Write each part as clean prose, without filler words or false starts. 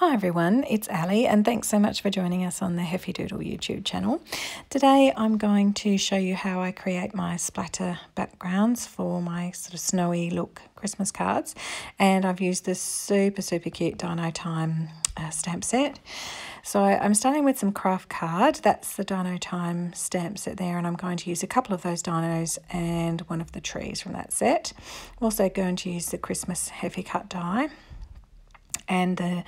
Hi everyone, it's Ali and thanks so much for joining us on the Heffydoodle YouTube channel. Today I'm going to show you how I create my splatter backgrounds for my sort of snowy look Christmas cards, and I've used this super cute Dino Time stamp set. So I'm starting with some craft card. That's the Dino Time stamp set there, and I'm going to use a couple of those dinos and one of the trees from that set. I'm also going to use the Christmas Heffy Cut Die and the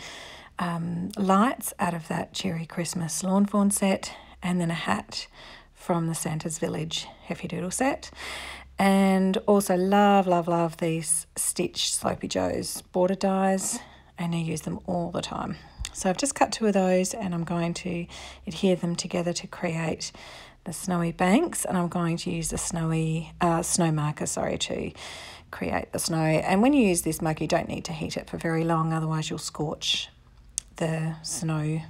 lights out of that Cherry Christmas Lawn Fawn set, and then a hat from the Santa's Village Heffydoodle set. And also love these stitched Slopey Joe's border dies, and I use them all the time. So I've just cut two of those and I'm going to adhere them together to create the snowy banks, and I'm going to use the snow marker, to create the snow. And when you use this mug, you don't need to heat it for very long, otherwise you'll scorch the snow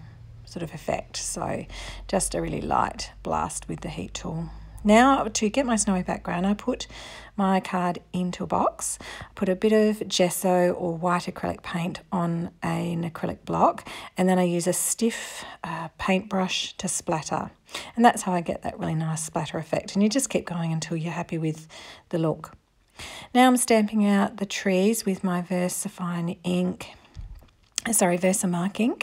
sort of effect. So just a really light blast with the heat tool. Now to get my snowy background, I put my card into a box, put a bit of gesso or white acrylic paint on an acrylic block, and then I use a stiff paintbrush to splatter. And that's how I get that really nice splatter effect. And you just keep going until you're happy with the look. Now I'm stamping out the trees with my Versamark ink,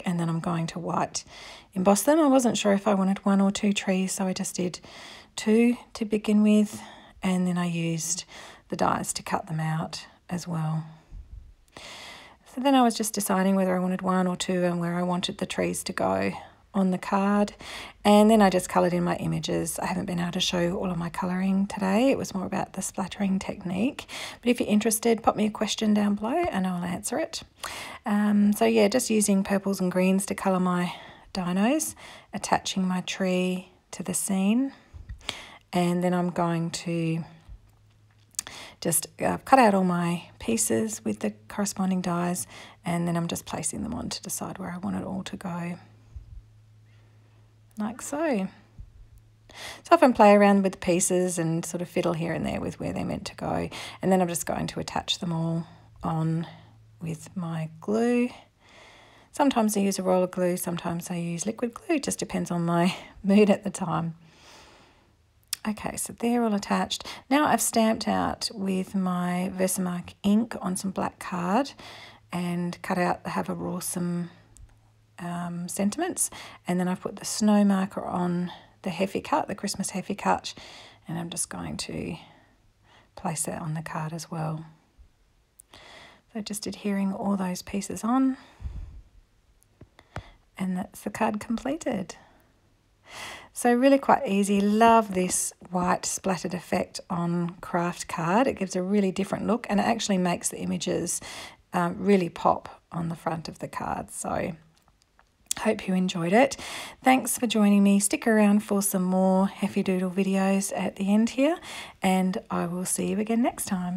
and then I'm going to white emboss them. I wasn't sure if I wanted one or two trees, so I just did two to begin with, and then I used the dies to cut them out as well. So then I was just deciding whether I wanted one or two and where I wanted the trees to go on the card, and then I just coloured in my images. I haven't been able to show all of my colouring today. It was more about the splattering technique, but if you're interested, pop me a question down below and I'll answer it. So yeah, just using purples and greens to colour my dinos, attaching my tree to the scene, and then I'm going to just cut out all my pieces with the corresponding dies, and then I'm just placing them on to decide where I want it all to go. Like so. So often play around with the pieces and sort of fiddle here and there with where they're meant to go, and then I'm just going to attach them all on with my glue. Sometimes I use a roller glue, sometimes I use liquid glue, it just depends on my mood at the time. Okay, so they're all attached. Now I've stamped out with my Versamark ink on some black card and cut out, have a rawsome sentiments, and then I've put the snow marker on the Heffy Cut, the Christmas Heffy Cut, and I'm just going to place that on the card as well. So just adhering all those pieces on, and that's the card completed. So really quite easy. Love this white splattered effect on craft card. It gives a really different look, and it actually makes the images really pop on the front of the card. So hope you enjoyed it. Thanks for joining me. Stick around for some more Heffydoodle videos at the end here, and I will see you again next time.